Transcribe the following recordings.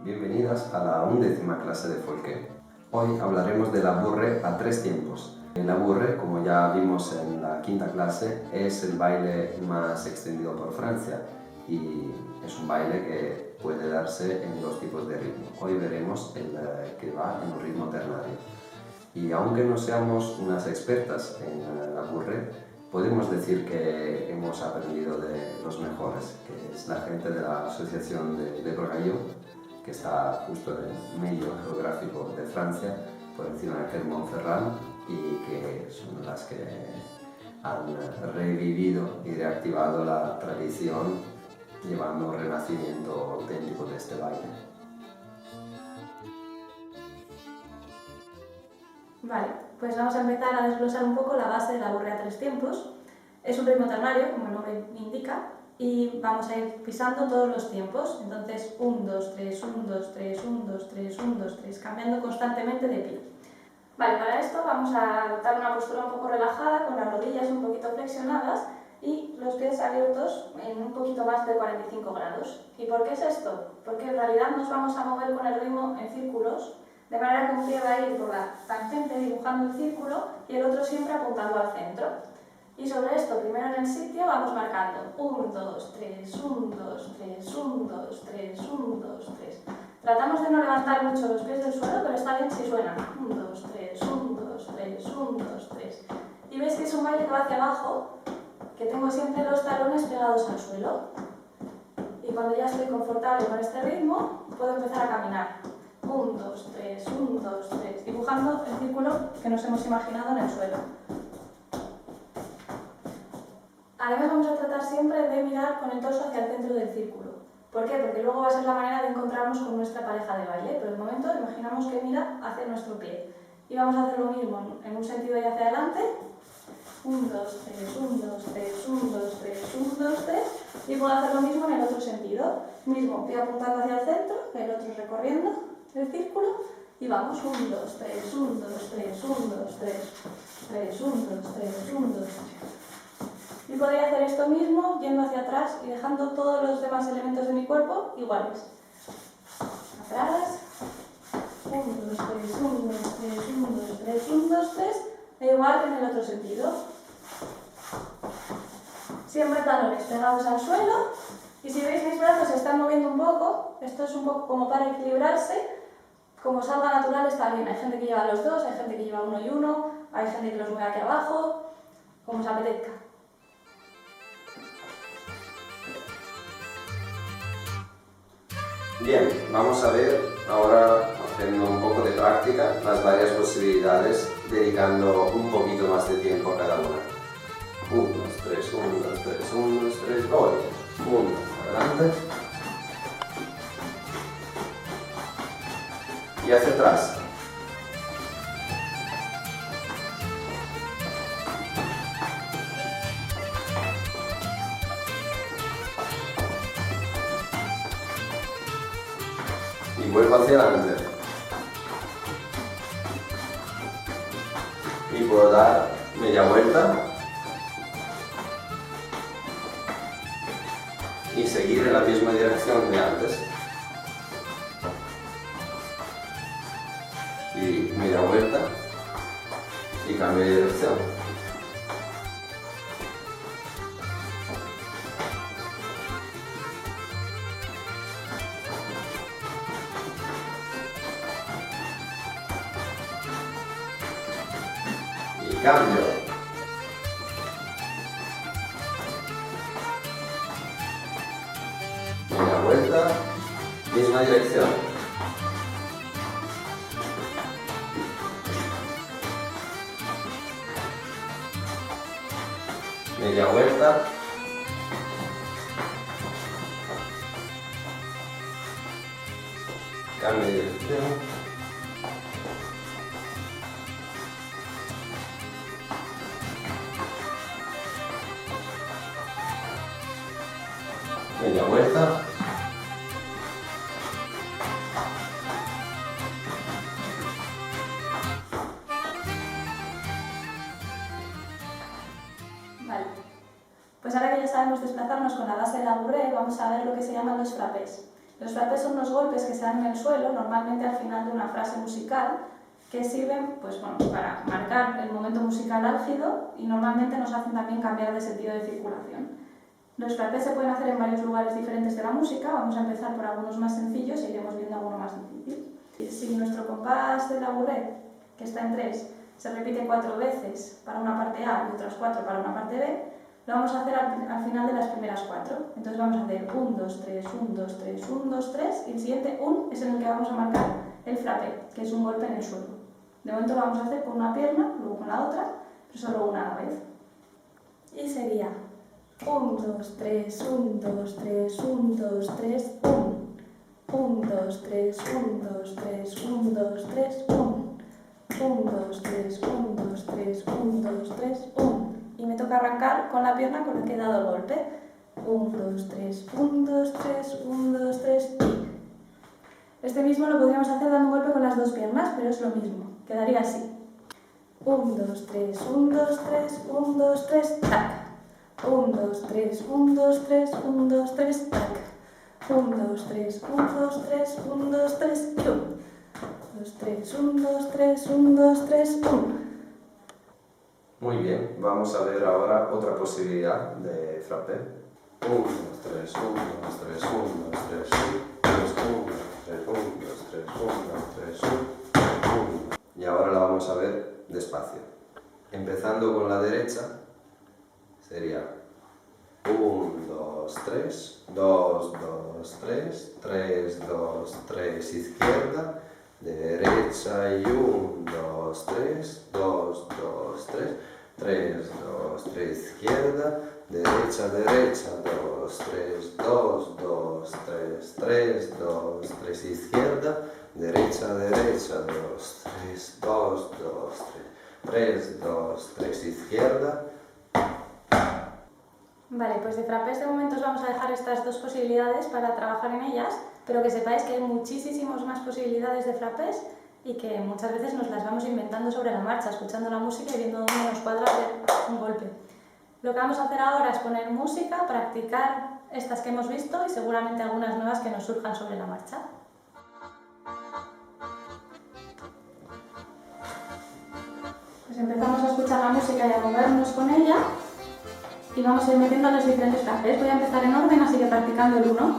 Bienvenidas a la 11ª clase de Folqué. Hoy hablaremos de la burre a 3 tiempos. La burre, como ya vimos en la 5ª clase, es el baile más extendido por Francia y es un baile que puede darse en 2 tipos de ritmo. Hoy veremos el que va en un ritmo ternario. Y aunque no seamos unas expertas en la burre, podemos decir que hemos aprendido de los mejores, que es la gente de la Asociación de Borgalló, que está justo en el medio geográfico de Francia, por encima de Clermont-Ferrand, y que son las que han revivido y reactivado la tradición, llevando un renacimiento auténtico de este baile. Vale, pues vamos a empezar a desglosar un poco la base de la burre a 3 tiempos. Es un ritmo ternario, como el nombre indica, y vamos a ir pisando todos los tiempos. Entonces, 1, 2, 3, 1, 2, 3, 1, 2, 3, 1, 2, 3, cambiando constantemente de pie. Vale, para esto vamos a adoptar una postura un poco relajada, con las rodillas un poquito flexionadas y los pies abiertos en un poquito más de 45 grados. ¿Y por qué es esto? Porque en realidad nos vamos a mover con el ritmo en círculos, de manera que un pie va a ir por la tangente dibujando el círculo y el otro siempre apuntando al centro. Y sobre esto, primero en el sitio, vamos marcando 1, 2, 3, 1, 2, 3, 1, 2, 3, 1, 2, 3. Tratamos de no levantar mucho los pies del suelo, pero está bien si suenan. 1, 2, 3, 1, 2, 3, 1, 2, 3. Y veis que es un baile que va hacia abajo, que tengo siempre los talones pegados al suelo. Y cuando ya estoy confortable con este ritmo, puedo empezar a caminar. 1, 2, 3, 1, 2, 3, dibujando el círculo que nos hemos imaginado en el suelo. Además vamos a tratar siempre de mirar con el torso hacia el centro del círculo. ¿Por qué? Porque luego va a ser la manera de encontrarnos con nuestra pareja de baile. Por el momento imaginamos que mira hacia nuestro pie. Y vamos a hacer lo mismo en un sentido y hacia adelante. 1, 2, 3, 1, 2, 3, 1, 2, 3, 1, 2, 3. Y puedo hacer lo mismo en el otro sentido. Mismo, pie apuntando hacia el centro, el otro recorriendo el círculo. Y vamos, 1, 2, 3, 1, 2, 3, 1, 2, 3, 3, 1, 2, 3, 1, 2, 3. Y podría hacer esto mismo yendo hacia atrás y dejando todos los demás elementos de mi cuerpo iguales. Atrás, 1, 2, 3, 1, 2, 3, 1, 2, 3, 1, 2, 3, e igual en el otro sentido. Siempre talones pegados al suelo, y si veis mis brazos se están moviendo un poco, esto es un poco como para equilibrarse, como salga natural está bien. Hay gente que lleva los dos, hay gente que lleva uno y uno, hay gente que los mueve aquí abajo, como os apetezca. Bien, vamos a ver ahora, haciendo un poco de práctica, las varias posibilidades, dedicando un poquito más de tiempo a cada una. 1, 2, 3, 1, 2, 3, 1, 2, 3, voy. 1, adelante. Y hacia atrás. Y vuelvo hacia adelante. Y puedo dar media vuelta. Y seguir en la misma dirección de antes. Y media vuelta. Y cambio de dirección. Y cambio. Media vuelta, misma dirección. Media vuelta. Cambio de dirección. Media vuelta. Pues ahora que ya sabemos desplazarnos con la base de la burre, vamos a ver lo que se llaman los frappés. Los frappés son unos golpes que se dan en el suelo, normalmente al final de una frase musical, que sirven pues, bueno, para marcar el momento musical álgido y normalmente nos hacen también cambiar de sentido de circulación. Los frappés se pueden hacer en varios lugares diferentes de la música, vamos a empezar por algunos más sencillos e iremos viendo alguno más difícil. Si nuestro compás de la bourrée, que está en 3, se repite 4 veces para una parte A y otras 4 para una parte B, lo vamos a hacer al final de las primeras 4. Entonces vamos a hacer 1, 2, 3, 1, 2, 3, 1, 2, 3 y el siguiente 1 es en el que vamos a marcar el frappé, que es un golpe en el suelo. De momento lo vamos a hacer con una pierna, luego con la otra, pero solo una a la vez. Y sería 1, 2, 3, 1, 2, 3, 1, 2, 3, 1. 1, 2, 3, 1, 2, 3, 1, 2, 3, 1. 1, 2, 3, 1, 2, 3, 1, 2, 3, 1. Y me toca arrancar con la pierna con la que he dado el golpe. 1, 2, 3, 1, 2, 3, 1, 2, 3 y... Este mismo lo podríamos hacer dando un golpe con las dos piernas, pero es lo mismo. Quedaría así. 1, 2, 3, 1, 2, 3, 1, 2, 3, tac. 1, 2, 3, 1, 2, 3, 1, 2, 3, tac. 1, 2, 3, 1, 2, 3, 1, 2, 3 y 1. 2, 3, 1, 2, 3, 1, 2, 3, 1. Muy bien, vamos a ver ahora otra posibilidad de frappé. 1, 2, 3, 1, 2, 3, 1, 2, 3, 1, 2, 1, 2, 3, 1, 2, 3, 1, 1. Y ahora la vamos a ver despacio. Empezando con la derecha, sería 1, 2, 3, 2, 2, 3, 3, 2, 3, izquierda, derecha y 1, 2, 3, 2, 2, 3, 3, 2, 3, izquierda, derecha, derecha, 2, 3, 2, 2, 3, 3, 2, 3, izquierda, derecha, derecha, 2, 3, 2, 2, 3, 2, 3, izquierda. Vale, pues de frappés de momento os vamos a dejar estas dos posibilidades para trabajar en ellas, pero que sepáis que hay muchísimas más posibilidades de frappés y que muchas veces nos las vamos inventando sobre la marcha, escuchando la música y viendo dónde nos cuadra hacer un golpe. Lo que vamos a hacer ahora es poner música, practicar estas que hemos visto y seguramente algunas nuevas que nos surjan sobre la marcha. Pues empezamos a escuchar la música y a movernos con ella. Y vamos a ir metiendo los diferentes frappés. Voy a empezar en orden, así que practicando el 1. 1,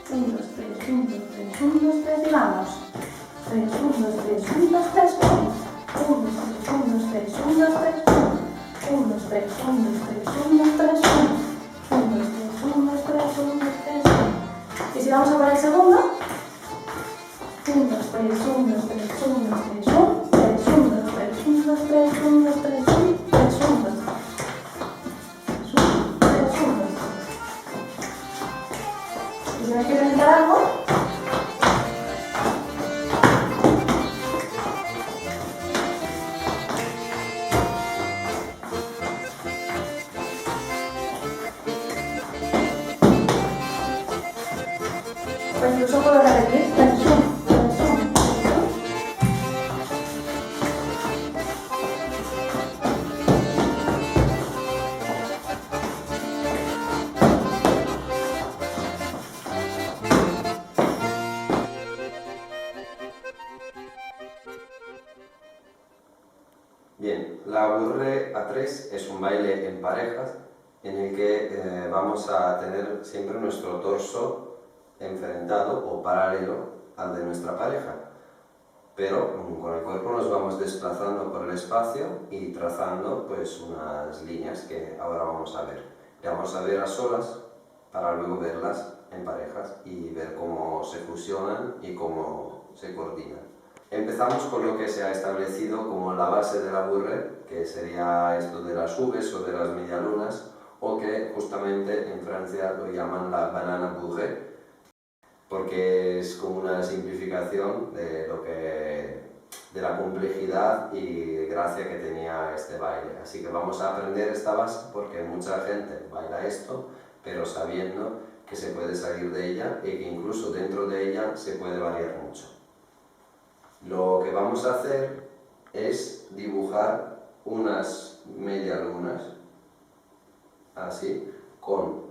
2, 3, 1, 2, 3, 1, 2, 3 y vamos. 3, 1, 2, 3, 1, 2, 3, 1. 1, 2, 3, 1, 2, 3, 1. 1, 2, 3, 1, 2, 3, 1, 2, 3, 1. 1, 2, 3, 1, 2, 3, 1, 2, 3, 1. Y si vamos a por el segundo. 1, 2, 3, 1, 2, 3, 1, 2, 3, 1. 3, 1, 2, 3, 1, 2, 3, 1, 2, 3, 1. 3, 1, 2, 3. Y si me quiero inventar algo, pues incluso puedo repetir. Bien, la bourrée a 3 es un baile en parejas en el que vamos a tener siempre nuestro torso enfrentado o paralelo al de nuestra pareja, pero con el cuerpo nos vamos desplazando por el espacio y trazando pues unas líneas que ahora vamos a ver. Y vamos a ver a solas para luego verlas en parejas y ver cómo se fusionan y cómo se coordinan. Empezamos con lo que se ha establecido como la base de la bourrée, que sería esto de las Vs o de las medialunas, o que justamente en Francia lo llaman la banana bourrée, porque es como una simplificación de la complejidad y gracia que tenía este baile. Así que vamos a aprender esta base porque mucha gente baila esto, pero sabiendo que se puede salir de ella y que incluso dentro de ella se puede variar mucho. Lo que vamos a hacer es dibujar unas medialunas, así, con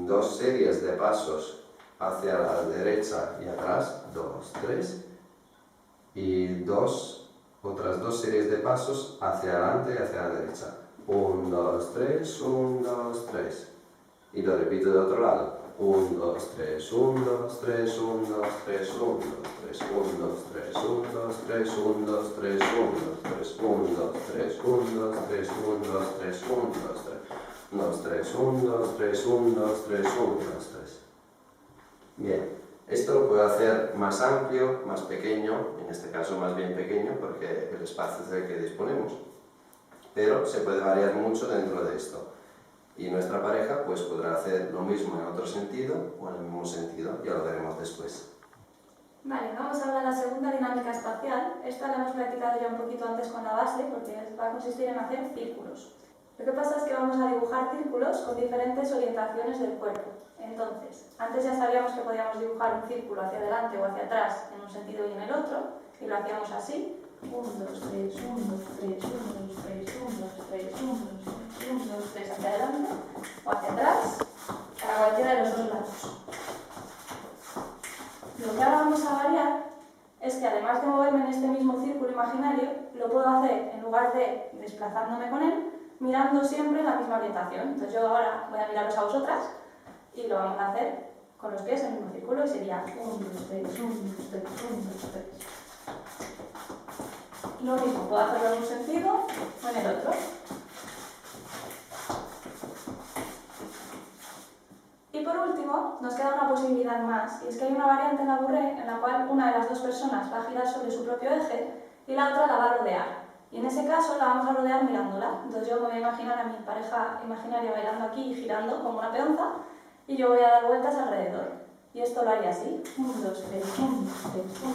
2 series de pasos hacia la derecha y atrás, 2, 3, y otras 2 series de pasos hacia adelante y hacia la derecha. 1, 2, 3, 1, 2, 3. Y lo repito de otro lado. 1, 2, 3, 1, 2, 3, 1, 2, 3, 1, 2, 3, 1, 2, 3, 1, 2, 3, 1, 2, 3, 1, 2, 3, 1, 2, 3, 1, 2, 3, 1, 2, 3, 1, 2, 3, 2, 3, 1, 2, 3, 1, 2, 3, 1, 2, 3. Bien, esto lo puedo hacer más amplio, más pequeño, en este caso más bien pequeño porque el espacio es el que disponemos, pero se puede variar mucho dentro de esto. Y nuestra pareja pues podrá hacer lo mismo en otro sentido o en el mismo sentido, ya lo veremos después. Vale, vamos a hablar de la segunda dinámica espacial. Esta la hemos practicado ya un poquito antes con la base porque va a consistir en hacer círculos. Lo que pasa es que vamos a dibujar círculos con diferentes orientaciones del cuerpo. Entonces, antes ya sabíamos que podíamos dibujar un círculo hacia adelante o hacia atrás en un sentido y en el otro, y lo hacíamos así. 1, 2, 3, 1, 2, 3, 1, 2, 3, 1, 2, 3, 1, 2, 3, 1, 2, 3, hacia adelante o hacia atrás, para cualquiera de los dos lados. Lo que ahora vamos a variar es que además de moverme en este mismo círculo imaginario, lo puedo hacer en lugar de desplazándome con él, mirando siempre en la misma orientación. Entonces yo ahora voy a miraros a vosotras y lo vamos a hacer con los pies en el mismo círculo y sería 1, 2, 3, 1, 2, 3, 1, 2, 3. Lo mismo, puedo hacerlo en un sentido o en el otro. Y por último, nos queda una posibilidad más, y es que hay una variante en la bourrée en la cual una de las dos personas va a girar sobre su propio eje y la otra la va a rodear. Y en ese caso la vamos a rodear mirándola. Entonces yo me voy a imaginar a mi pareja imaginaria bailando aquí y girando como una peonza, y yo voy a dar vueltas alrededor. Y esto lo haría así. 1, 2, 3, 1, 2, 3, 1,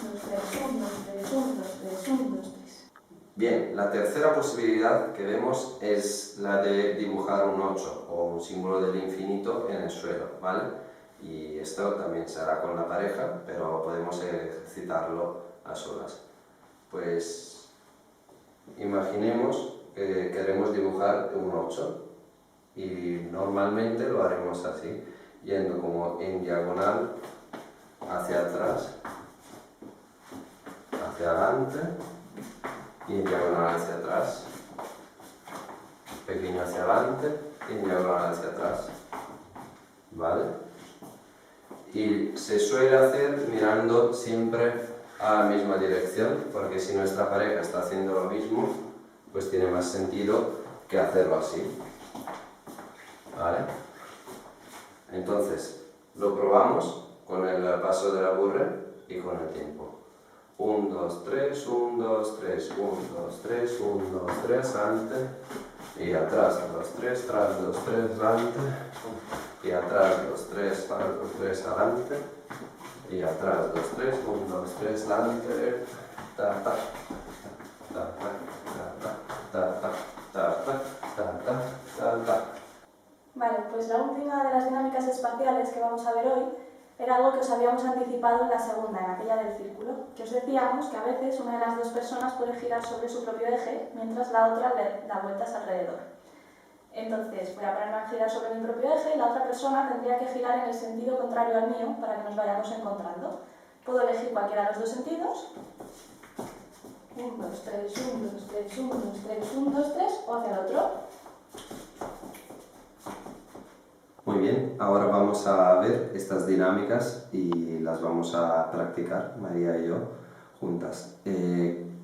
2, 3, 1, 2, 3, 1, 2, 3, 1, 2, 3. Bien, la tercera posibilidad que vemos es la de dibujar un 8 o un símbolo del infinito en el suelo, ¿vale? Y esto también se hará con la pareja, pero podemos ejercitarlo a solas. Pues imaginemos que queremos dibujar un 8 y normalmente lo haremos así, yendo como en diagonal hacia atrás, hacia adelante y en diagonal hacia atrás, pequeño hacia adelante y en diagonal hacia atrás, ¿vale? Y se suele hacer mirando siempre a la misma dirección, porque si nuestra pareja está haciendo lo mismo, pues tiene más sentido que hacerlo así, ¿vale? Entonces, lo probamos con el paso de la bourrée y con el tiempo. 1, 2, 3, 1, 2, 3, 1, 2, 3, 1, 2, 3, adelante y atrás, 2, 3, tras, 2, 3, adelante y atrás, 2, 3, tras, 2, 3, adelante y atrás, 2, 3, 1, 2, 3, adelante, ta, ta, ta, ta, ta, ta, ta, ta, ta, ta, ta, ta. Vale, pues la última de las dinámicas espaciales que vamos a ver hoy era algo que os habíamos anticipado en la segunda, en aquella del círculo, que os decíamos que a veces una de las dos personas puede girar sobre su propio eje mientras la otra le da vueltas alrededor. Entonces voy a ponerme a girar sobre mi propio eje y la otra persona tendría que girar en el sentido contrario al mío para que nos vayamos encontrando. Puedo elegir cualquiera de los dos sentidos. 1, 2, 3, 1, 2, 3, 1, 2, 3, 1, 2, 3 o hacia el otro. Muy bien, ahora vamos a ver estas dinámicas y las vamos a practicar, María y yo, juntas.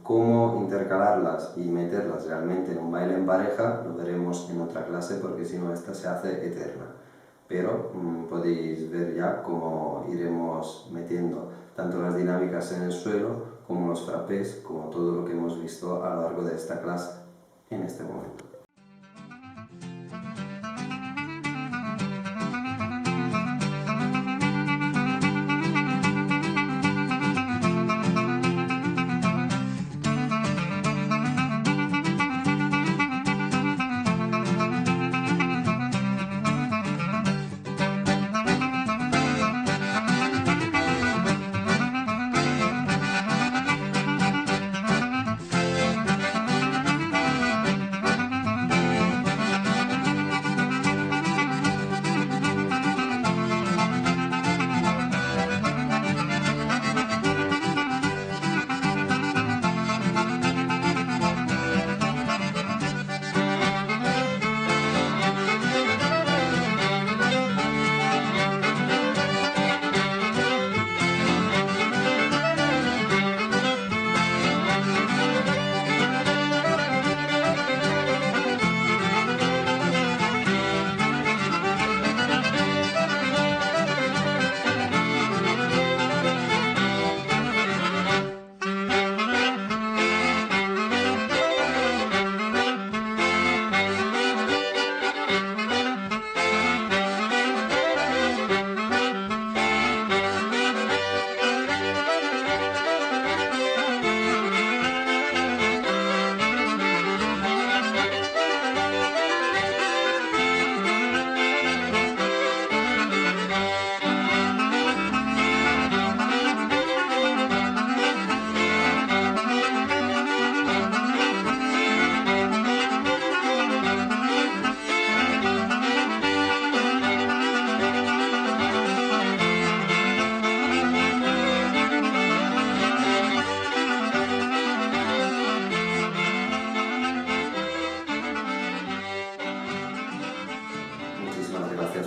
Cómo intercalarlas y meterlas realmente en un baile en pareja lo veremos en otra clase porque si no esta se hace eterna. Pero podéis ver ya cómo iremos metiendo tanto las dinámicas en el suelo como los frappés, como todo lo que hemos visto a lo largo de esta clase en este momento.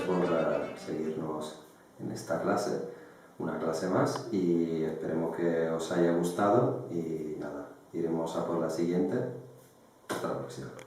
por seguirnos en esta clase, una clase más, y esperemos que os haya gustado y nada, iremos a por la siguiente. Hasta la próxima.